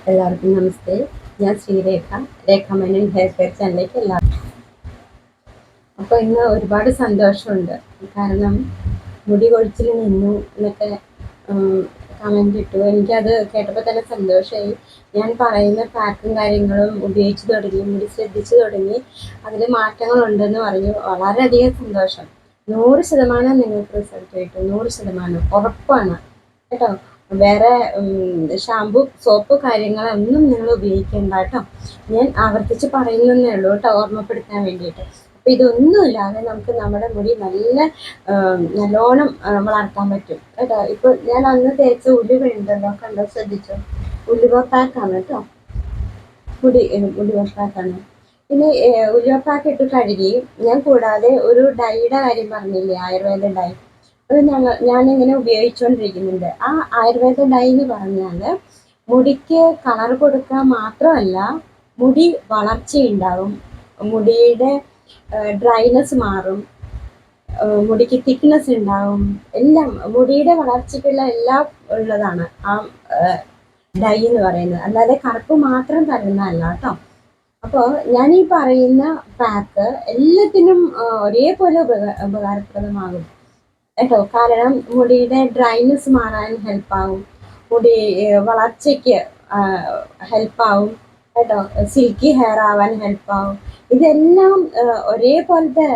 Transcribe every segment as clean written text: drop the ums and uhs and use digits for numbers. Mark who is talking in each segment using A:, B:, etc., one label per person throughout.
A: എല്ലാവർക്കും നമസ്തേ. ഞാൻ ശ്രീരേഖ, രേഖ Menon hair care ചാനലിലേക്ക് എല്ലാവർക്കും. അപ്പോൾ ഇന്ന് ഒരുപാട് സന്തോഷമുണ്ട്. കാരണം മുടി കൊഴിച്ചിൽ നിന്നു എന്നൊക്കെ കമൻ്റ് ഇട്ടു. എനിക്കത് കേട്ടപ്പോൾ തന്നെ സന്തോഷമായി. ഞാൻ പറയുന്ന പാക്കും കാര്യങ്ങളും ഉപയോഗിച്ച് തുടങ്ങി, മുടി ശ്രദ്ധിച്ചു തുടങ്ങി, അതിൽ മാറ്റങ്ങളുണ്ടെന്ന് പറഞ്ഞു. വളരെയധികം സന്തോഷം. 100% നിങ്ങൾക്ക് റിസൾട്ട് കിട്ടും. 100% ഉറപ്പാണ് കേട്ടോ. വേറെ ഷാമ്പു, സോപ്പ് കാര്യങ്ങളൊന്നും നിങ്ങൾ ഉപയോഗിക്കേണ്ട കേട്ടോ. ഞാൻ ആവർത്തിച്ച് പറയുന്നതേ ഉള്ളൂ കേട്ടോ, ഓർമ്മപ്പെടുത്താൻ വേണ്ടിയിട്ട്. അപ്പം ഇതൊന്നുമില്ലാതെ നമുക്ക് നമ്മുടെ മുടി നല്ലോണം വളർത്താൻ പറ്റും കേട്ടോ. ഇപ്പോൾ ഞാൻ അന്ന് തേച്ച ഉലുവ ഉണ്ടല്ലോ, കണ്ടോ, ശ്രദ്ധിച്ചോ? ഉലുവ പാക്കാണ് കേട്ടോ, ഉലുവ പാക്കാണ്. പിന്നെ ഉലുവ പാക്ക് ഇട്ട് കഴുകി. ഞാൻ കൂടാതെ ഒരു ഡൈയുടെ കാര്യം പറഞ്ഞില്ലേ, ആയുർവേദ ഡൈ, അത് ഞാനിങ്ങനെ ഉപയോഗിച്ചുകൊണ്ടിരിക്കുന്നുണ്ട്. ആ ആയുർവേദ ഡൈ എന്ന് പറഞ്ഞാൽ മുടിക്ക് കളർ കൊടുക്കാൻ മാത്രമല്ല, മുടി വളർച്ചയുണ്ടാവും, മുടിയുടെ ഡ്രൈനെസ് മാറും, മുടിക്ക് തിക്നെസ് ഉണ്ടാവും, എല്ലാം മുടിയുടെ വളർച്ചയ്ക്കുള്ള എല്ലാം ഉള്ളതാണ് ആ ഡൈ എന്ന് പറയുന്നത്. അല്ലാതെ കറുപ്പ് മാത്രം തരുന്നതല്ല കേട്ടോ. അപ്പോൾ ഞാൻ ഈ പറയുന്ന പാക്ക് എല്ലാത്തിനും ഒരേപോലെ ഉപകാരപ്രദമാകും കേട്ടോ. കാരണം മുടിയുടെ ഡ്രൈനെസ് മാറാൻ ഹെൽപ്പാവും, മുടി വളർച്ചയ്ക്ക് ഹെൽപ്പാവും കേട്ടോ, സിൽക്കി ഹെയർ ആവാൻ ഹെൽപ്പാവും. ഇതെല്ലാം ഒരേപോലത്തെ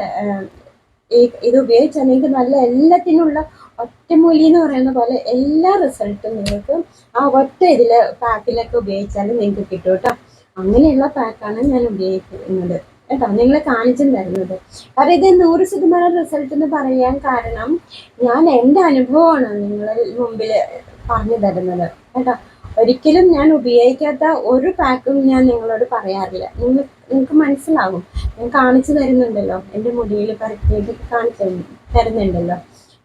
A: ഇത് ഉപയോഗിച്ചാൽ നിങ്ങൾക്ക് നല്ല എല്ലാത്തിനുള്ള ഒറ്റമൂലി എന്ന് പറയുന്ന പോലെ എല്ലാ റിസൾട്ടും നിങ്ങൾക്ക് ആ ഒറ്റ പാക്കിലൊക്കെ ഉപയോഗിച്ചാലും നിങ്ങൾക്ക് കിട്ടും കേട്ടോ. അങ്ങനെയുള്ള പാക്കാണ് ഞാൻ ഉപയോഗിക്കുന്നത് കേട്ടോ, നിങ്ങളെ കാണിച്ചും തരുന്നത്. കാരണം ഇത് 100% റിസൾട്ട് എന്ന് പറയാൻ കാരണം ഞാൻ എൻ്റെ അനുഭവമാണ് നിങ്ങളുടെ മുമ്പിൽ പറഞ്ഞു തരുന്നത് കേട്ടോ. ഒരിക്കലും ഞാൻ ഉപയോഗിക്കാത്ത ഒരു പാക്കും ഞാൻ നിങ്ങളോട് പറയാറില്ല. നിങ്ങൾക്ക് മനസ്സിലാകും. ഞാൻ കാണിച്ചു തരുന്നുണ്ടല്ലോ, എൻ്റെ മുടിയിൽ പരത്തിയിട്ട് കാണിച്ചു തരുന്നുണ്ടല്ലോ.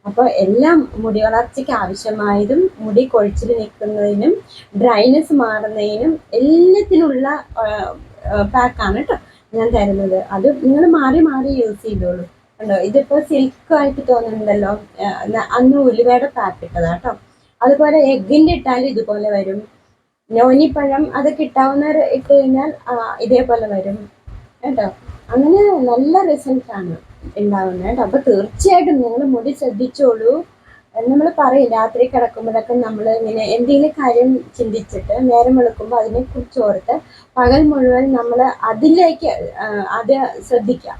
A: അപ്പോൾ എല്ലാം മുടി വളർച്ചയ്ക്ക് ആവശ്യമായതും മുടി കൊഴിച്ചിൽ നിൽക്കുന്നതിനും ഡ്രൈനെസ് മാറുന്നതിനും എല്ലാത്തിനുള്ള പാക്കാണ് കേട്ടോ ഞാൻ തരുന്നത്. അത് നിങ്ങൾ മാറി മാറി യൂസ് ചെയ്തോളൂ കണ്ടോ. ഇതിപ്പോൾ സിൽക്കായിട്ട് തോന്നുന്നുണ്ടല്ലോ, അന്ന് ഉലുവയുടെ പാക്ക് ഇട്ടതാ കേട്ടോ. അതുപോലെ എഗ്ഗിൻ്റെ ഇട്ടാലും ഇതുപോലെ വരും. നോനിപ്പഴം അതൊക്കെ ഇട്ടാവുന്നവർ ഇട്ട് കഴിഞ്ഞാൽ ഇതേപോലെ വരും കേട്ടോ. അങ്ങനെ നല്ല റിസൾട്ടാണ് ഉണ്ടാവുന്നത് കേട്ടോ. അപ്പോൾ തീർച്ചയായിട്ടും നിങ്ങൾ മുടി ശ്രദ്ധിച്ചോളൂ. നമ്മൾ പറയും രാത്രി കിടക്കുമ്പോഴൊക്കെ നമ്മൾ ഇങ്ങനെ എന്തെങ്കിലും കാര്യം ചിന്തിച്ചിട്ട് നേരം വെളുക്കുമ്പോൾ അതിനെക്കുറിച്ച് ഓർത്ത് പകൽ മുഴുവൻ നമ്മൾ അതിലേക്ക് അത് ശ്രദ്ധിക്കാം.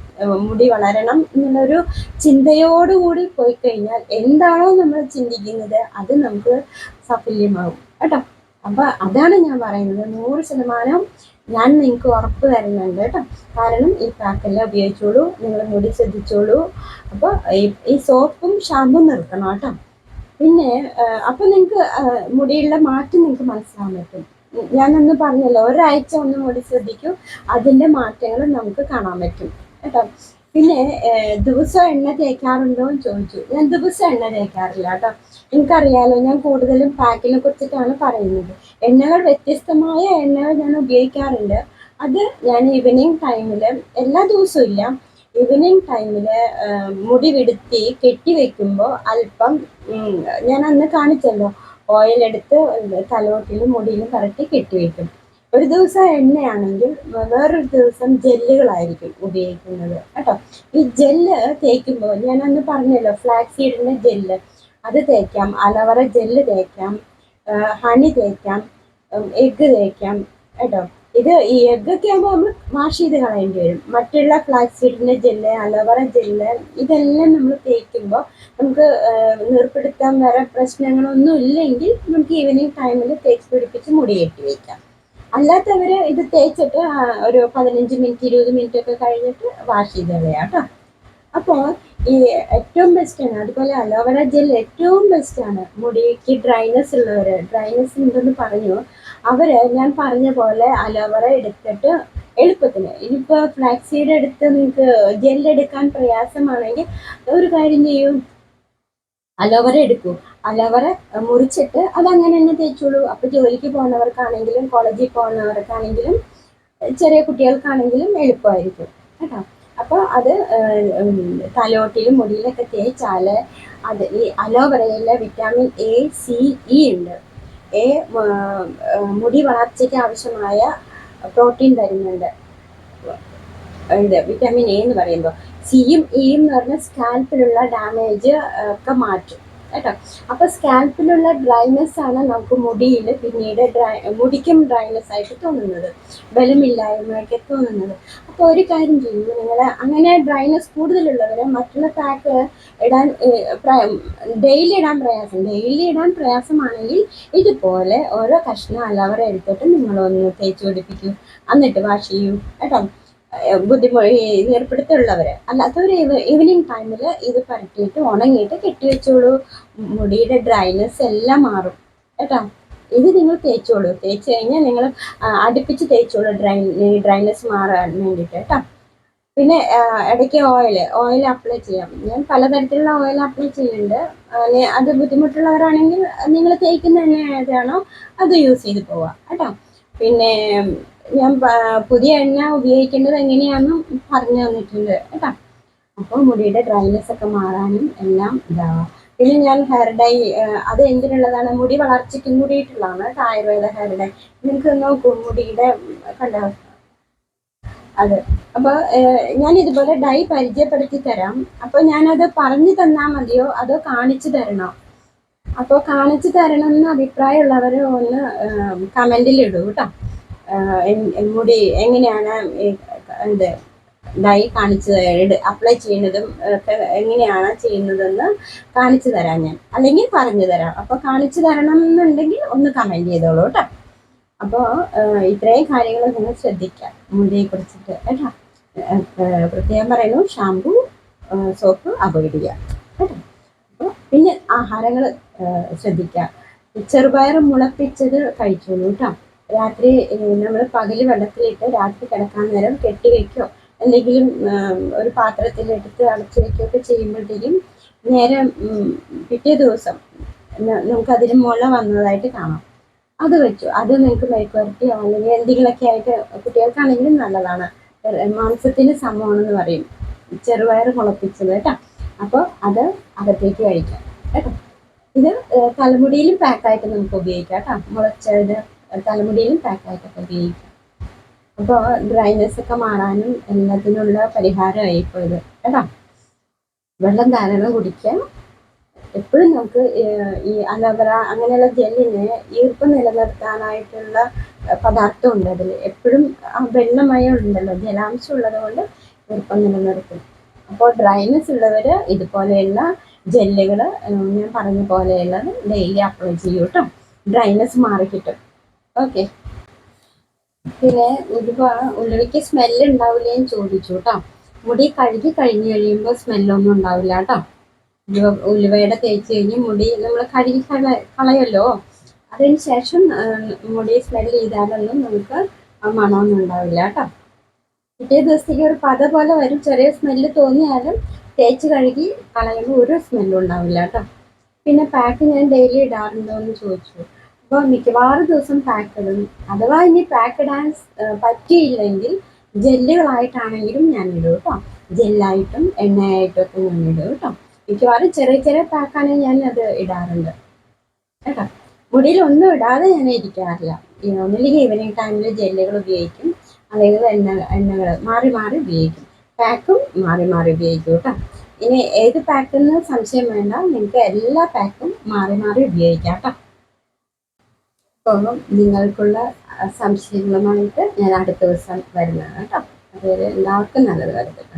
A: മുടി വളരണം എന്നുള്ളൊരു ചിന്തയോടുകൂടി പോയി കഴിഞ്ഞാൽ എന്താണോ നമ്മൾ ചിന്തിക്കുന്നത് അത് നമുക്ക് സഫല്യമാകും കേട്ടോ. അപ്പോൾ അതാണ് ഞാൻ പറയുന്നത്. 100% ഞാൻ നിങ്ങൾക്ക് ഉറപ്പ് തരുന്നുണ്ട് കേട്ടോ. കാരണം ഈ പാക്കെല്ലാം ഉപയോഗിച്ചോളൂ, നിങ്ങൾ മുടി ശ്രദ്ധിച്ചോളൂ. അപ്പോൾ ഈ സോപ്പും ഷാമ്പും നിർത്തണം കേട്ടോ. പിന്നെ അപ്പോൾ നിങ്ങൾക്ക് മുടിയുള്ള മാറ്റം നിങ്ങൾക്ക് മനസ്സിലാൻ പറ്റും. ഞാനൊന്ന് പറഞ്ഞല്ലോ, ഒരാഴ്ച ഒന്ന് മുടി ശ്രദ്ധിക്കൂ, അതിൻ്റെ മാറ്റങ്ങൾ നമുക്ക് കാണാൻ പറ്റും കേട്ടോ. പിന്നെ ദിവസം എണ്ണ തേക്കാറുണ്ടോ എന്ന് ചോദിച്ചു. ഞാൻ ദിവസം എണ്ണ തേക്കാറില്ല കേട്ടോ. എനിക്കറിയാലോ, ഞാൻ കൂടുതലും പാക്കിനെ കുറിച്ചിട്ടാണ് പറയുന്നത്. എണ്ണകൾ വ്യത്യസ്തമായ എണ്ണകൾ ഞാൻ ഉപയോഗിക്കാറുണ്ട്. അത് ഞാൻ ഈവനിങ് ടൈമിൽ, എല്ലാ ദിവസവും ഇല്ല, ഈവനിങ് ടൈമിൽ മുടി വിടുത്തി കെട്ടി വെക്കുമ്പോൾ അല്പം ഞാൻ അന്ന് കാണിച്ചല്ലോ, ഓയിലെടുത്ത് തലയോട്ടിലും മുടിയിലും കറക്റ്റ് കെട്ടിവെക്കും. ഒരു ദിവസം എണ്ണയാണെങ്കിൽ വേറൊരു ദിവസം ജെല്ലുകളായിരിക്കും ഉപയോഗിക്കുന്നത് കേട്ടോ. ഈ ജെല്ല് തേക്കുമ്പോൾ ഞാനന്ന് പറഞ്ഞല്ലോ, ഫ്ലാക്സ് സീഡിൻ്റെ ജെല്ല് അത് തേക്കാം, അലോവേറ ജെല്ല് തേക്കാം, ഹണി തേക്കാം, എഗ്ഗ് തേക്കാം കേട്ടോ. ഈ എഗ്ഗൊക്കെ ആകുമ്പോൾ നമ്മൾ വാഷ് ചെയ്ത് കളയേണ്ടി വരും. മറ്റുള്ള ഫ്ലാക്സ് സീഡിൻ്റെ ജെല്ല്, അലോവേറ ജെല്ല്, ഇതെല്ലാം നമ്മൾ തേക്കുമ്പോൾ നമുക്ക് നീർപ്പിടുത്തം വേറെ പ്രശ്നങ്ങളൊന്നും ഇല്ലെങ്കിൽ നമുക്ക് ഈവനിങ് ടൈമിൽ തേച്ച് പിടിപ്പിച്ച് മുടി കെട്ടി വയ്ക്കാം. അല്ലാത്തവർ ഇത് തേച്ചിട്ട് ഒരു 15 മിനിറ്റ് 20 മിനിറ്റ് ഒക്കെ കഴിഞ്ഞിട്ട് വാഷ് ചെയ്ത് കളയാം കേട്ടോ. അപ്പോൾ ഈ ഏറ്റവും ബെസ്റ്റാണ്. അതുപോലെ അലോവേറ ജെൽ ഏറ്റവും ബെസ്റ്റാണ്. മുടിക്ക് ഡ്രൈനെസ് ഉള്ളവർ, ഡ്രൈനെസ് ഉണ്ടെന്ന് പറഞ്ഞു, അവർ ഞാൻ പറഞ്ഞ പോലെ അലോവേറ എടുത്തിട്ട് എളുപ്പത്തിന്, ഇനിയിപ്പോൾ ഫ്ലാക്സ് സീഡ് എടുത്ത് നിങ്ങൾക്ക് ജെല്ലെടുക്കാൻ പ്രയാസമാണെങ്കിൽ ഒരു കാര്യം ചെയ്യും, അലോവേറ എടുക്കൂ, അലോവേറ മുറിച്ചിട്ട് അതങ്ങനെ തന്നെ തേച്ചോളൂ. അപ്പോൾ ജോലിക്ക് പോകുന്നവർക്കാണെങ്കിലും കോളേജിൽ പോകുന്നവർക്കാണെങ്കിലും ചെറിയ കുട്ടികൾക്കാണെങ്കിലും എളുപ്പമായിരിക്കും കേട്ടോ. അപ്പോൾ അത് തലോട്ടിലും മുടിയിലൊക്കെ തേച്ചാൽ അത് ഈ അലോവേറയിൽ വിറ്റാമിൻ എ, സി, ഇ ഉണ്ട്. എ മുടി വളർച്ചയ്ക്ക് ആവശ്യമായ പ്രോട്ടീൻ തരുന്നുണ്ട്. ഇത് വിറ്റാമിൻ എ എന്ന് പറയുമ്പോൾ സിയും ഇയും എന്ന് പറഞ്ഞാൽ സ്കാൽപ്പിലുള്ള ഡാമേജ് ഒക്കെ മാറ്റും കേട്ടോ. അപ്പൊ സ്കാൽപ്പിലുള്ള ഡ്രൈനെസ് ആണ് നമുക്ക് മുടിയിൽ പിന്നീട് മുടിക്കും ഡ്രൈനെസ് ആയിട്ട് തോന്നുന്നത്, ബലമില്ലായ്മയൊക്കെ തോന്നുന്നത്. അപ്പോൾ ഒരു കാര്യം ചെയ്യുന്നു, നിങ്ങൾ അങ്ങനെ ഡ്രൈനെസ് കൂടുതലുള്ളവരെ മറ്റുള്ള പാക്ക് ഇടാൻ ഡെയിലി ഇടാൻ പ്രയാസമാണെങ്കിൽ ഇതുപോലെ ഓരോ കഷ്ണം അലവറ എടുത്തിട്ട് നിങ്ങളൊന്ന് തേച്ച് പിടിപ്പിക്കൂ, എന്നിട്ട് വാഷ് ചെയ്യൂ കേട്ടോ. ഏർപ്പെടുത്തുള്ളവർ അല്ലാത്തവർ ഈവനിങ് ടൈമിൽ ഇത് പരട്ടിയിട്ട് ഉണങ്ങിയിട്ട് കെട്ടിവെച്ചോളൂ. മുടിയുടെ ഡ്രൈനെസ് എല്ലാം മാറും കേട്ടോ. ഇത് നിങ്ങൾ തേച്ചോളൂ. തേച്ച് കഴിഞ്ഞാൽ നിങ്ങൾ അടുപ്പിച്ച് തേച്ചോളൂ ഡ്രൈനെസ് മാറാൻ വേണ്ടിയിട്ട് കേട്ടോ. പിന്നെ ഇടയ്ക്ക് ഓയിൽ അപ്ലൈ ചെയ്യാം. ഞാൻ പലതരത്തിലുള്ള ഓയിൽ അപ്ലൈ ചെയ്യുന്നുണ്ട്. അത് ബുദ്ധിമുട്ടുള്ളവരാണെങ്കിൽ നിങ്ങൾ തേക്കുന്ന എണ്ണ ഏതാണോ അത് യൂസ് ചെയ്ത് പോവാം കേട്ടോ. പിന്നെ ഞാൻ പുതിയ എണ്ണ ഉപയോഗിക്കേണ്ടത് എങ്ങനെയാണെന്നും പറഞ്ഞു തന്നിട്ടുണ്ട് കേട്ടോ. അപ്പോൾ മുടിയുടെ ഡ്രൈനെസ് ഒക്കെ മാറാനും എല്ലാം ഇതാവാം. പിന്നെ ഞാൻ ഹെയർ ഡൈ, അത് എന്തിനുള്ളതാണ്? മുടി വളർച്ചയ്ക്കും കൂടിയിട്ടുള്ളതാണ് കേട്ടോ, ആയുർവേദ ഹെയർ ഡൈ. നിങ്ങൾക്ക് നോക്കൂ മുടിയുടെ കണ്ടോ അത്. അപ്പോൾ ഞാൻ ഇതുപോലെ ഡൈ പരിചയപ്പെടുത്തി തരാം. അപ്പോൾ ഞാനത് പറഞ്ഞു തന്നാൽ മതിയോ അതോ കാണിച്ചു തരണോ? അപ്പോൾ കാണിച്ചു തരണം എന്ന് അഭിപ്രായമുള്ളവർ ഒന്ന് കമൻറ്റിൽ ഇടൂ കേട്ടോ. മുടി എങ്ങനെയാണ് ഇത് ഡൈ കാണിച്ചു അപ്ലൈ ചെയ്യുന്നതും ഒക്കെ എങ്ങനെയാണ് ചെയ്യുന്നതെന്ന് കാണിച്ചു തരാം ഞാൻ, അല്ലെങ്കിൽ പറഞ്ഞു തരാം. അപ്പോൾ കാണിച്ചു തരണം എന്നുണ്ടെങ്കിൽ ഒന്ന് കമൻറ്റ് ചെയ്തോളൂ കേട്ടോ. അപ്പോൾ ഇത്രയും കാര്യങ്ങൾ നിങ്ങൾ ശ്രദ്ധിക്കാം മുടിയെ കുറിച്ചിട്ട് കേട്ടോ. പ്രത്യേകം പറയുന്നു, ഷാമ്പു സോപ്പ് അവോയ്ഡ് ചെയ്യുക കേട്ടോ. അപ്പോൾ പിന്നെ ആഹാരങ്ങൾ ശ്രദ്ധിക്കുക. ചെറുപയർ മുളപ്പിച്ചത് കഴിച്ചോളൂ കേട്ടോ. രാത്രി നമ്മൾ പകല് വെള്ളത്തിലിട്ട് രാത്രി കിടക്കാൻ നേരം കെട്ടി വയ്ക്കോ എന്തെങ്കിലും ഒരു പാത്രത്തിലെടുത്ത് അടച്ചു വയ്ക്കുകയൊക്കെ ചെയ്യുമ്പോഴത്തേക്കും നേരെ പിറ്റേ ദിവസം നമുക്കതിന് മുള വന്നതായിട്ട് കാണാം. അത് വെച്ചു, അത് നിങ്ങൾക്ക് മെഴുക്കുവരട്ടിയോ അല്ലെങ്കിൽ എന്തെങ്കിലുമൊക്കെ ആയിട്ട് കുട്ടികൾക്കാണെങ്കിലും നല്ലതാണ്. മാംസത്തിന് സമമാണെന്ന് പറയും ചെറുപയർ മുളപ്പിച്ചത് കേട്ടോ. അപ്പോൾ അത് അകത്തേക്ക് കഴിക്കാം കേട്ടോ. ഇത് തലമുടിയിലും പാക്കായിട്ട് നമുക്ക് ഉപയോഗിക്കാം കേട്ടോ. മുളച്ചത് തലമുടിയിലും പാക്കായിട്ടൊക്കെ ഉപയോഗിക്കാം. അപ്പോൾ ഡ്രൈനെസ് ഒക്കെ മാറാനും എല്ലാത്തിനുള്ള പരിഹാരമായി ഇപ്പോൾ ഇത് കേട്ടോ. വെള്ളം ധാരാളം കുടിക്കാം. എപ്പോഴും നമുക്ക് ഈ അലോവേറ അങ്ങനെയുള്ള ജെല്ലിന് ഈർപ്പം നിലനിർത്താനായിട്ടുള്ള പദാർത്ഥം ഉണ്ട് അതിൽ. എപ്പോഴും ആ വെള്ളമയം ഉണ്ടല്ലോ, ജലാംശം ഉള്ളത് കൊണ്ട് ഈർപ്പം നിലനിർത്തും. അപ്പോൾ ഡ്രൈനെസ് ഉള്ളവർ ഇതുപോലെയുള്ള ജെല്ലുകൾ ഞാൻ പറഞ്ഞ പോലെയുള്ളത് ഡെയിലി അപ്ലൈ ചെയ്യൂ കേട്ടോ. ഡ്രൈനെസ് മാറിക്കിട്ടും. ഓക്കെ. പിന്നെ ഉലുവയ്ക്ക് സ്മെല്ല് ഉണ്ടാവില്ലേന്ന് ചോദിച്ചു കേട്ടോ. മുടി കഴുകി കഴിഞ്ഞ് കഴിയുമ്പോൾ സ്മെല്ലൊന്നും ഉണ്ടാവില്ല കേട്ടോ. ഉലുവയുടെ തേച്ച് കഴിഞ്ഞ് മുടി നമ്മൾ കഴുകി കളയല്ലോ, അതിന് ശേഷം മുടി സ്മെല്ല് ചെയ്താലൊന്നും നമുക്ക് മണമൊന്നും ഉണ്ടാവില്ല കേട്ടോ. പിറ്റേ ദിവസത്തേക്ക് ഒരു പത പോലെ വരും, ചെറിയ സ്മെല്ല് തോന്നിയാലും തേച്ച് കഴുകി കളയുമ്പോൾ ഒരു സ്മെല്ലും ഉണ്ടാവില്ല കേട്ടോ. പിന്നെ പാക്ക് ഞാൻ ഡെയിലി ഇടാറുണ്ടോ എന്ന് ചോദിച്ചു. അപ്പോൾ മിക്കവാറും ദിവസം പാക്ക് ഇടും. അഥവാ ഇനി പാക്ക് ഇടാൻ പറ്റിയില്ലെങ്കിൽ ജെല്ലുകളായിട്ടാണെങ്കിലും ഞാൻ ഇടും കേട്ടോ. ജെല്ലായിട്ടും എണ്ണയായിട്ടും ഒക്കെ ഞാൻ ഇടും കേട്ടോ. മിക്കവാറും ചെറിയ ചെറിയ പാക്കാണെങ്കിൽ ഞാൻ അത് ഇടാറുണ്ട് കേട്ടോ. മുടിയിൽ ഒന്നും ഇടാതെ ഞാൻ ഇരിക്കാറില്ല. ഒന്നില്ലെങ്കിൽ ഈവനിങ് ടൈമിൽ ജെല്ലുകൾ ഉപയോഗിക്കും, അല്ലെങ്കിൽ എണ്ണകൾ മാറി മാറി ഉപയോഗിക്കും. പാക്കും മാറി മാറി ഉപയോഗിക്കും കേട്ടോ. ഇനി ഏത് പാക്കെന്ന് സംശയം വേണ്ട, നിങ്ങൾക്ക് എല്ലാ പാക്കും മാറി മാറി ഉപയോഗിക്കാം കേട്ടോ. അപ്പോൾ നിങ്ങൾക്കുള്ള സംശയങ്ങളുമായിട്ട് ഞാൻ അടുത്ത ദിവസം വരുന്നതാണ് കേട്ടോ. അതുവരെ എല്ലാവർക്കും നല്ലത് വരട്ടെ.